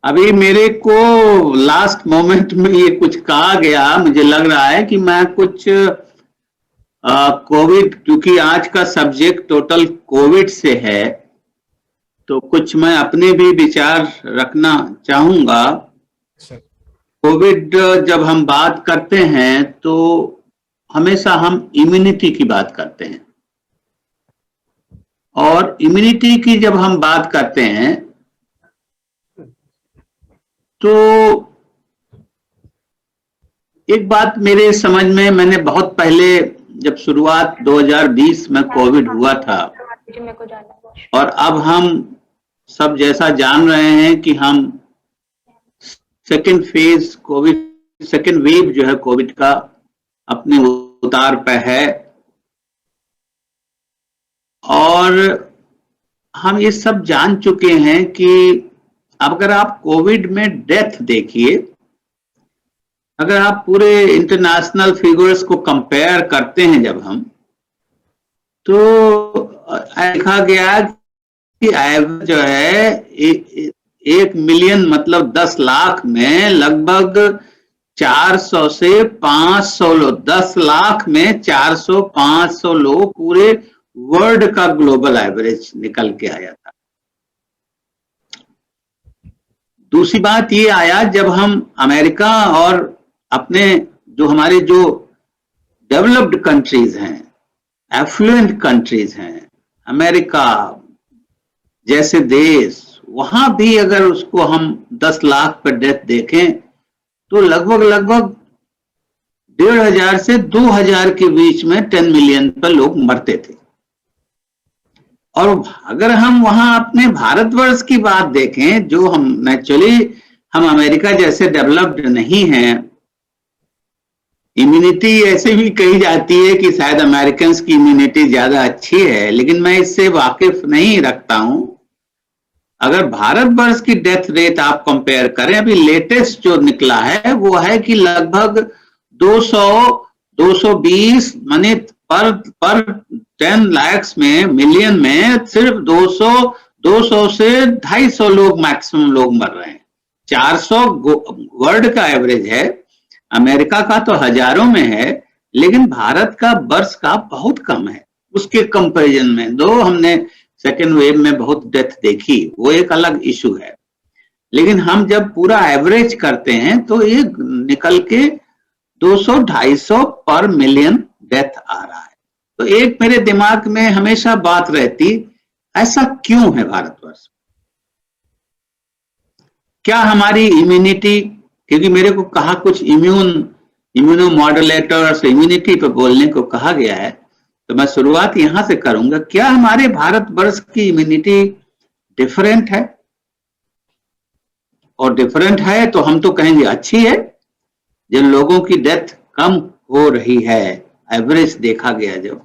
अभी मेरे को लास्ट मोमेंट में ये कुछ कहा गया, मुझे लग रहा है कि मैं कुछ कोविड, क्योंकि आज का सब्जेक्ट टोटल कोविड से है, तो कुछ मैं अपने भी विचार रखना चाहूंगा। कोविड जब हम बात करते हैं तो हमेशा हम इम्यूनिटी की बात करते हैं, और इम्यूनिटी की जब हम बात करते हैं तो एक बात मेरे समझ में, मैंने बहुत पहले जब शुरुआत 2020 में कोविड हुआ था, और अब हम सब जैसा जान रहे हैं कि हम second phase Covid, second wave जो है कोविड का अपने उतार पे है, और हम ये सब जान चुके हैं कि अगर आप कोविड में डेथ देखिए, अगर आप पूरे इंटरनेशनल फिगर्स को कंपेयर करते हैं जब हम, तो देखा गया कि एवरेज जो है 1 मिलियन मतलब 10 लाख में लगभग 400 से 500 लोग, 10 लाख में 400-500 लोग पूरे वर्ल्ड का ग्लोबल एवरेज निकल के आया था। दूसरी बात ये आया जब हम अमेरिका और अपने जो हमारे जो डेवलप्ड कंट्रीज हैं, एफ्लुएंट कंट्रीज हैं, अमेरिका जैसे देश, वहां भी अगर उसको हम 10 लाख पर डेथ देखें तो लगभग 1,500 से 2,000 के बीच में 10 मिलियन पर लोग मरते थे। और अगर हम वहां अपने भारतवर्ष की बात देखें, जो हम नेचुरली हम अमेरिका जैसे डेवलप्ड नहीं हैं, इम्यूनिटी ऐसे भी कही जाती है कि शायद अमेरिकन की इम्यूनिटी ज्यादा अच्छी है, लेकिन मैं इससे वाकिफ नहीं रखता हूं। अगर भारतवर्ष की डेथ रेट आप कंपेयर करें, अभी लेटेस्ट जो निकला है वो है कि लगभग 200-220 माने पर 10 लाख में, मिलियन में सिर्फ 200 से 250 लोग मैक्सिमम लोग मर रहे हैं। 400 वर्ल्ड का एवरेज है, अमेरिका का तो हजारों में है, लेकिन भारत का वर्ष का बहुत कम है उसके कंपैरिजन में। दो हमने सेकेंड वेव में बहुत डेथ देखी, वो एक अलग इशू है, लेकिन हम जब पूरा एवरेज करते हैं तो ये निकल के 200-250 पर मिलियन डेथ आ रहा है। तो एक मेरे दिमाग में हमेशा बात रहती, ऐसा क्यों है भारतवर्ष? क्या हमारी इम्यूनिटी, क्योंकि मेरे को कहा कुछ इम्यूनो मॉड्यूलेटर्स, इम्यूनिटी पे बोलने को कहा गया है, तो मैं शुरुआत यहां से करूंगा। क्या हमारे भारतवर्ष की इम्यूनिटी डिफरेंट है? और डिफरेंट है तो हम तो कहेंगे अच्छी है। जिन लोगों की डेथ कम हो रही है, एवरेज देखा गया जब,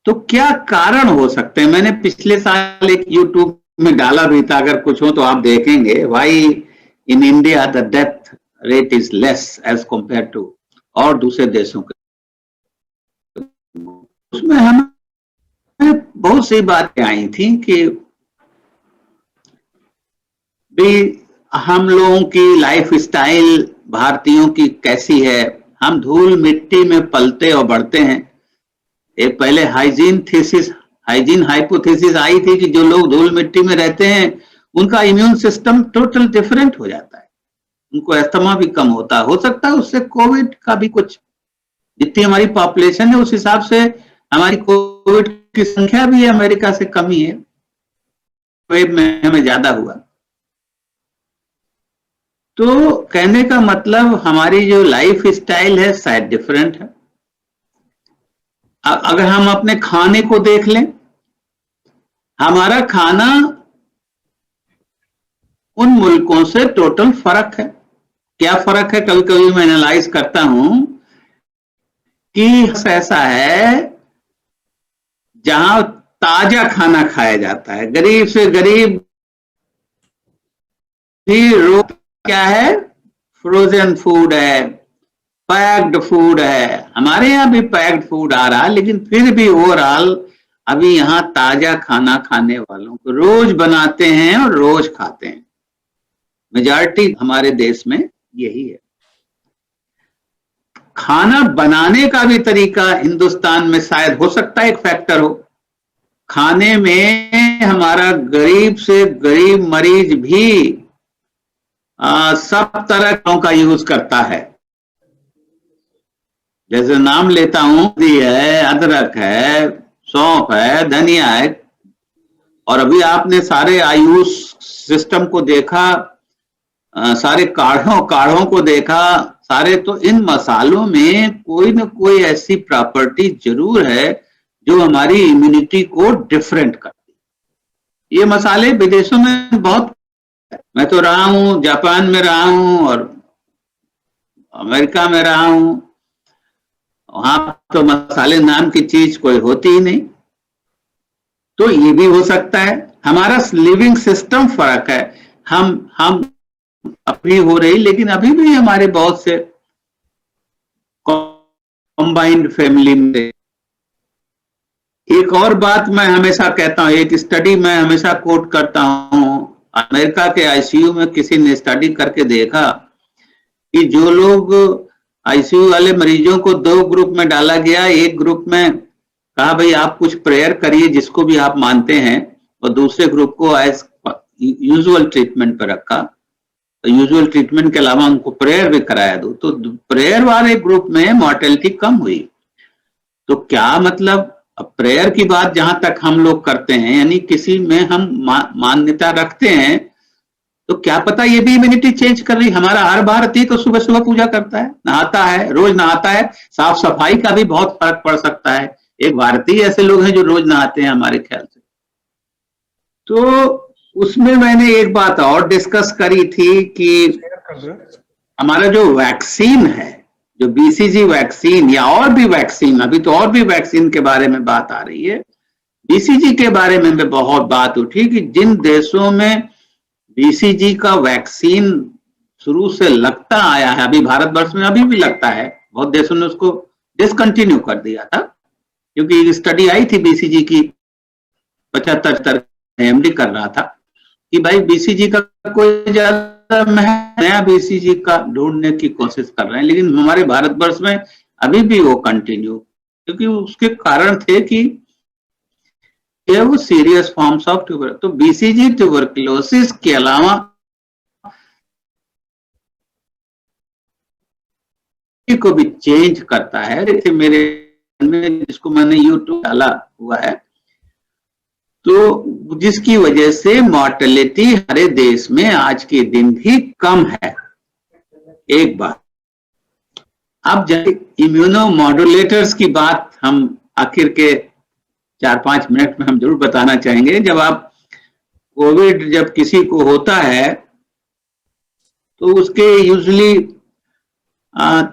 तो क्या कारण हो सकते हैं? मैंने पिछले साल एक यूट्यूब में डाला भी था, अगर कुछ हो तो आप देखेंगे, why in India the death rate is less as compare to और दूसरे देशों के। उसमें हमें बहुत सी बातें आई थी कि भी हम लोगों की लाइफ स्टाइल भारतीयों की कैसी है। हम धूल मिट्टी में पलते और बढ़ते हैं। एक पहले हाइजीन हाइपोथेसिस आई थी कि जो लोग धूल मिट्टी में रहते हैं उनका इम्यून सिस्टम टोटल डिफरेंट हो जाता है, उनको अस्थमा भी कम होता है। हो सकता है उससे कोविड का भी कुछ, जितनी हमारी पॉपुलेशन है उस हिसाब से हमारी कोविड की संख्या भी अमेरिका से कम ही है, वेब में हमें ज्यादा हुआ। तो कहने का मतलब हमारी जो लाइफ स्टाइल है शायद डिफरेंट है। अगर हम अपने खाने को देख लें, हमारा खाना उन मुल्कों से टोटल फर्क है। क्या फर्क है? कभी कभी मैं एनालाइज करता हूं कि ऐसा है जहां ताजा खाना खाया जाता है, गरीब से गरीब भी रोग क्या है, फ्रोजन फूड है, पैक्ड फूड है। हमारे यहाँ भी पैक्ड फूड आ रहा है, लेकिन फिर भी ओवरऑल अभी यहाँ ताजा खाना खाने वालों को रोज बनाते हैं और रोज खाते हैं। मेजॉरिटी हमारे देश में यही है। खाना बनाने का भी तरीका हिंदुस्तान में शायद हो सकता है एक फैक्टर हो। खाने में हमारा गरीब से गरीब मरीज भी सब तरह का यूज करता है। जैसे नाम लेता हूं, हल्दी है, अदरक है, सौंफ है, धनिया है, और अभी आपने सारे आयुष सिस्टम को देखा, सारे काढ़ों को देखा, सारे, तो इन मसालों में कोई न कोई ऐसी प्रॉपर्टी जरूर है जो हमारी इम्यूनिटी को डिफरेंट करती है। ये मसाले विदेशों में बहुत, मैं तो रहा हूं, जापान में रहा हूं और अमेरिका में रहा हूं, वहां तो मसाले नाम की चीज कोई होती ही नहीं। तो ये भी हो सकता है, हमारा लिविंग सिस्टम फर्क है। हम अभी हो रही, लेकिन अभी भी हमारे बहुत से कंबाइंड फैमिली में। एक और बात मैं हमेशा कहता हूं, एक स्टडी मैं हमेशा कोट करता हूं, अमेरिका के आईसीयू में किसी ने स्टडी करके देखा कि जो लोग आईसीयू वाले मरीजों को 2 ग्रुप में डाला गया, एक ग्रुप में कहा भाई आप कुछ प्रेयर करिए जिसको भी आप मानते हैं, और दूसरे ग्रुप को एज यूजुअल ट्रीटमेंट पर रखा। तो यूजुअल ट्रीटमेंट के अलावा उनको प्रेयर भी कराया दो, तो प्रेयर वाले ग्रुप में मॉर्टेलिटी कम हुई। तो क्या मतलब, अब प्रेयर की बात जहां तक हम लोग करते हैं, यानी किसी में हम मान्यता रखते हैं, तो क्या पता ये भी इम्यूनिटी चेंज कर रही। हमारा हर भारतीय तो सुबह सुबह पूजा करता है, नहाता है, रोज नहाता है, साफ सफाई का भी बहुत फर्क पड़ सकता है। एक भारतीय ऐसे लोग हैं जो रोज नहाते हैं हमारे ख्याल से। तो उसमें मैंने एक बात और डिस्कस करी थी कि हमारा जो वैक्सीन है, जो बीसीजी वैक्सीन या और भी वैक्सीन, अभी तो और भी वैक्सीन के बारे में बात आ रही है, बीसीजी के बारे में भी बहुत बात उठी कि जिन देशों में बीसीजी का वैक्सीन शुरू से लगता आया है, अभी भारतवर्ष में अभी भी लगता है, बहुत देशों ने उसको डिसकंटिन्यू कर दिया था, क्योंकि स्टडी आई थी बीसीजी की, 75 एमडी कर रहा था कि भाई बीसीजी का कोई ज्यादा नया बीसीजी का ढूंढने की कोशिश कर रहे हैं, लेकिन हमारे भारतवर्ष में अभी भी वो कंटिन्यू, क्योंकि उसके कारण थे कि ये वो सीरियस फॉर्म्स ऑफ ट्यूबर। तो बीसीजी ट्यूबरकुलोसिस के अलावा को भी चेंज करता है। जैसे मेरे में, जिसको मैंने यूट्यूब डाला हुआ है, तो जिसकी वजह से मॉर्टेलिटी हमारे देश में आज के दिन भी कम है। एक बात, अब जब इम्यूनो मॉड्यूलेटर्स की बात हम आखिर के 4-5 मिनट में हम जरूर बताना चाहेंगे। जब आप कोविड जब किसी को होता है तो उसके यूजुअली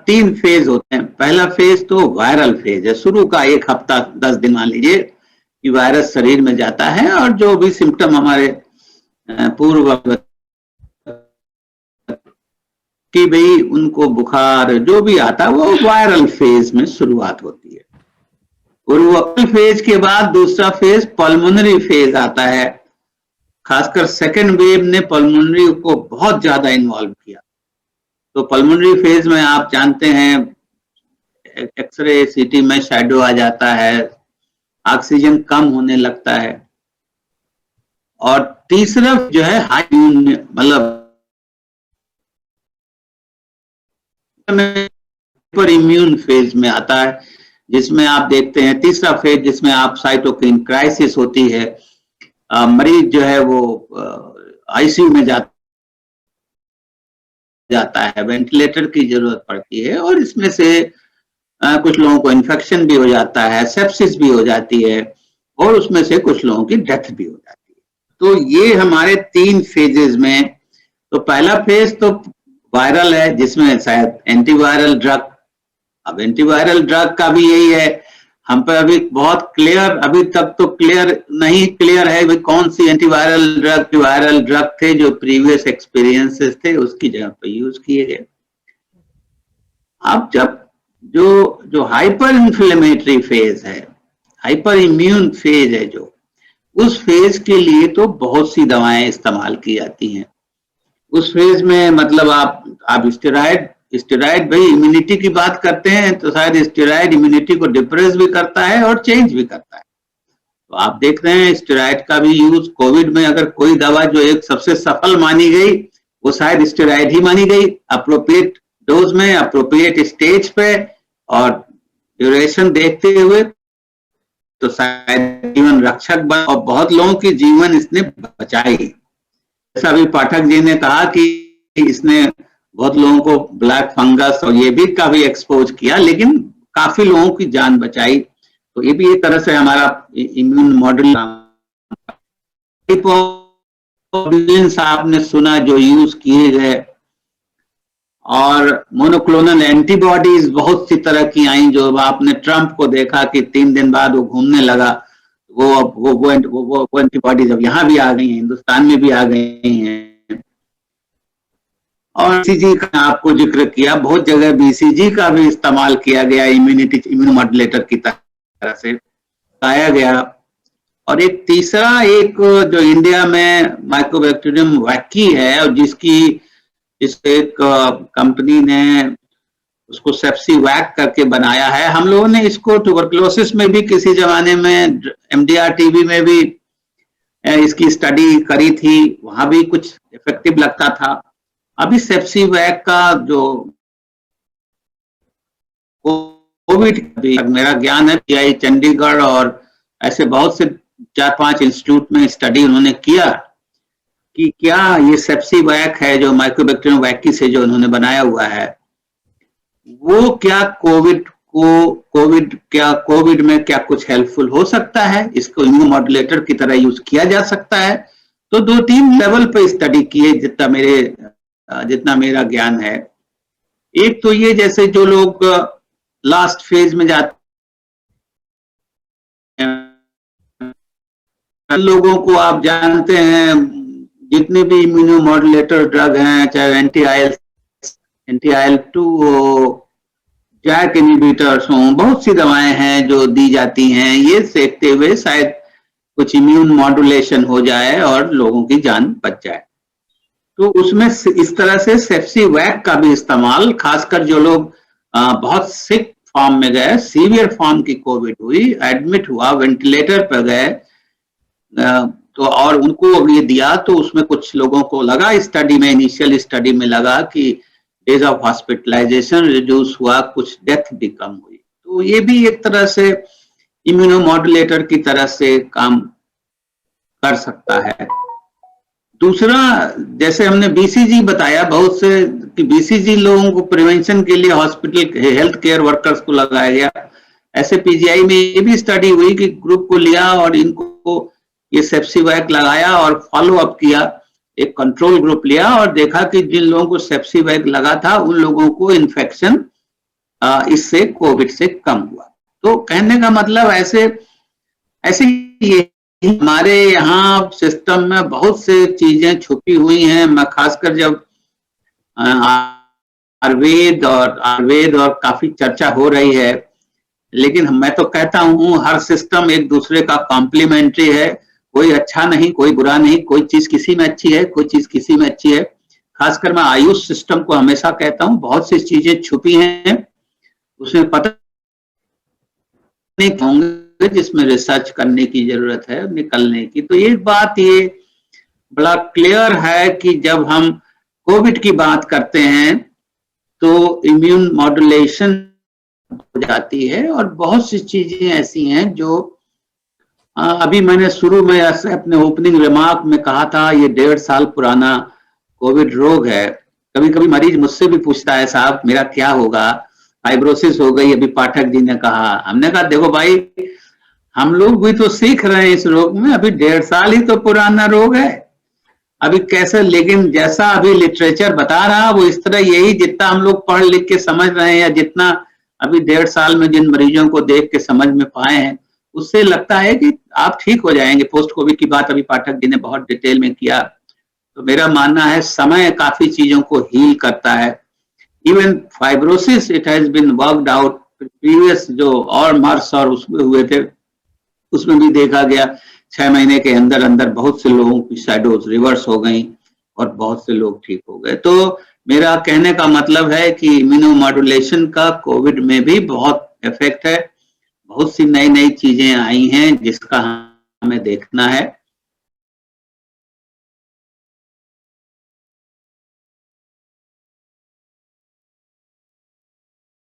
3 फेज होते हैं। पहला फेज तो वायरल फेज है, शुरू का 1 हफ्ता 10 दिन मान लीजिए कि वायरस शरीर में जाता है, और जो भी सिम्टम हमारे पूर्व कि भाई उनको बुखार जो भी आता, वो वायरल फेज में शुरुआत होती है। और वायरल फेज के बाद दूसरा फेज पल्मोनरी फेज आता है। खासकर सेकेंड वेव ने पल्मोनरी को बहुत ज्यादा इन्वॉल्व किया। तो पल्मोनरी फेज में आप जानते हैं एक्सरे सीटी में शैडो आ जाता है, ऑक्सीजन कम होने लगता है, और तीसरा जो है हाई मतलब पर इम्यून फेज में आता है, जिसमें आप देखते हैं तीसरा फेज जिसमें आप साइटोकिन क्राइसिस होती है, मरीज जो है वो आईसीयू में जाता है, वेंटिलेटर की जरूरत पड़ती है, और इसमें से कुछ लोगों को इन्फेक्शन भी हो जाता है, सेप्सिस भी हो जाती है, और उसमें से कुछ लोगों की डेथ भी हो जाती है। तो ये हमारे 3 फेजेस में, तो पहला फेज तो वायरल है जिसमें शायद एंटीवायरल ड्रग, अब एंटीवायरल ड्रग का भी यही है, हम पर अभी बहुत क्लियर, अभी तक तो नहीं क्लियर है कौन सी एंटीवायरल ड्रग थे जो प्रीवियस एक्सपीरियंसेस थे उसकी जगह पर यूज किए गए। अब जब जो हाइपर इन्फ्लेमेटरी फेज है, हाइपर इम्यून फेज है, जो उस फेज के लिए तो बहुत सी दवाएं इस्तेमाल की जाती हैं। उस फेज में मतलब आप स्टेरॉइड भाई इम्यूनिटी की बात करते हैं तो शायद स्टेरॉइड इम्यूनिटी को डिप्रेस भी करता है और चेंज भी करता है। तो आप देख रहे हैं स्टेरॉइड का भी यूज कोविड में, अगर कोई दवा जो एक सबसे सफल मानी गई वो शायद स्टेरॉइड ही मानी गई, अप्रोप्रिएट डोज में, अप्रोप्रिएट स्टेज पे और ड्यूरेशन देखते हुए, तो शायद जीवन रक्षक बन और बहुत लोगों की जीवन इसने बचाई। जैसा अभी पाठक जी ने कहा कि इसने बहुत लोगों को ब्लैक फंगस और ये भी काफी एक्सपोज किया, लेकिन काफी लोगों की जान बचाई। तो ये भी एक तरह से हमारा इम्यून मॉडल। आपने सुना जो यूज किए गए, और मोनोक्लोनल एंटीबॉडीज बहुत सी तरह की आई, जो आपने ट्रंप को देखा कि 3 दिन बाद वो घूमने लगा, वो एंटीबॉडीज अब यहाँ भी आ गई हैं, हिंदुस्तान में भी आ गई हैं। और बीसीजी का आपको जिक्र किया, बहुत जगह बीसीजी का भी इस्तेमाल किया गया इम्यून मॉड्यूलेटर की तरह से पाया गया। और एक तीसरा जो इंडिया में माइकोबैक्टीरियम वैक्की है, और जिसकी एक कंपनी ने उसको सेप्सी वैक करके बनाया है। हम लोगों ने इसको ट्यूबरकुलोसिस में भी किसी जमाने में एमडीआर टीबी में भी इसकी स्टडी करी थी, वहां भी कुछ इफेक्टिव लगता था। अभी सेप्सी वैक का जो कोविड, मेरा ज्ञान है पीआई चंडीगढ़ और ऐसे बहुत से 4-5 इंस्टीट्यूट में स्टडी उन्होंने किया कि क्या ये सेप्सी वैक है जो माइकोबैक्टीरियम वैक्की से जो उन्होंने बनाया हुआ है, वो क्या कोविड में क्या कुछ हेल्पफुल हो सकता है, इसको इम्यून मॉड्यूलेटर की तरह यूज किया जा सकता है। तो 2-3 लेवल पे स्टडी किए जितना मेरा ज्ञान है। एक तो ये, जैसे जो लोग लास्ट फेज में जाते हैं, लोगों को आप जानते हैं जितने भी इम्यूनो मॉड्यूलेटर ड्रग हैं, चाहे एंटी IL-2 हो, जैक इनहिबिटर्स हों, बहुत सी दवाएं हैं जो दी जाती हैं, ये सेकते हुए शायद कुछ इम्यून मॉड्यूलेशन हो जाए और लोगों की जान बच जाए। तो उसमें इस तरह से सेप्सी वैक का भी इस्तेमाल, खासकर जो लोग बहुत सिक फॉर्म में गए, सीवियर फॉर्म की कोविड हुई, एडमिट हुआ, वेंटिलेटर पर गए, तो और उनको ये दिया, तो उसमें कुछ लोगों को लगा, इनिशियल स्टडी में लगा कि डेज ऑफ हॉस्पिटलाइजेशन रिड्यूस हुआ, कुछ डेथ भी कम हुई। तो ये भी एक तरह से इम्यूनोमॉड्यूलेटर की तरह से काम कर सकता है। दूसरा, जैसे हमने बीसीजी बताया, बहुत से कि बीसीजी लोगों को प्रिवेंशन के लिए हॉस्पिटल हेल्थ केयर वर्कर्स को लगाया गया। ऐसे पीजीआई में ये भी स्टडी हुई कि ग्रुप को लिया और इनको ये सेप्सी वैक लगाया और फॉलो अप किया, एक कंट्रोल ग्रुप लिया और देखा कि जिन लोगों को सेप्सी वैक लगा था उन लोगों को इन्फेक्शन इससे कोविड से कम हुआ। तो कहने का मतलब ऐसे ये हमारे यहाँ सिस्टम में बहुत से चीजें छुपी हुई हैं। मैं खासकर जब आयुर्वेद और काफी चर्चा हो रही है, लेकिन मैं तो कहता हूँ हर सिस्टम एक दूसरे का कॉम्प्लीमेंट्री है, कोई अच्छा नहीं, कोई बुरा नहीं, कोई चीज किसी में अच्छी है, कोई चीज किसी में अच्छी है। खासकर मैं आयुष सिस्टम को हमेशा कहता हूँ बहुत सी चीजें छुपी हैं, उसमें पता नहीं होंगे, जिसमें रिसर्च करने की जरूरत है, निकलने की। तो एक बात ये बड़ा क्लियर है कि जब हम कोविड की बात करते हैं तो इम्यून मॉड्यूलेशन हो जाती है, और बहुत सी चीजें ऐसी हैं जो अभी मैंने शुरू में अपने ओपनिंग रिमार्क में कहा था, ये 1.5 साल पुराना कोविड रोग है। कभी कभी मरीज मुझसे भी पूछता है, साहब मेरा क्या होगा, फाइब्रोसिस हो गई, अभी पाठक जी ने कहा। हमने कहा देखो भाई, हम लोग भी तो सीख रहे हैं इस रोग में, अभी 1.5 साल ही तो पुराना रोग है, अभी कैसे। लेकिन जैसा अभी लिटरेचर बता रहा वो इस तरह यही, जितना हम लोग पढ़ लिख के समझ रहे हैं या जितना अभी 1.5 साल में जिन मरीजों को देख के समझ में पाए हैं, उससे लगता है कि आप ठीक हो जाएंगे। पोस्ट कोविड की बात अभी पाठक जी ने बहुत डिटेल में किया। तो मेरा मानना है समय काफी चीजों को हील करता है। Even fibrosis, it has been worked out, previous जो और मर्स और उसमें हुए थे, उसमें भी देखा गया 6 महीने के अंदर अंदर बहुत से लोगों की शैडोज रिवर्स हो गई, और बहुत से लोग ठीक हो गए। तो मेरा कहने का मतलब है कि इम्यूनोमॉड्यूलेशन का कोविड में भी बहुत इफेक्ट है। बहुत सी नई नई चीजें आई हैं जिसका हमें देखना है।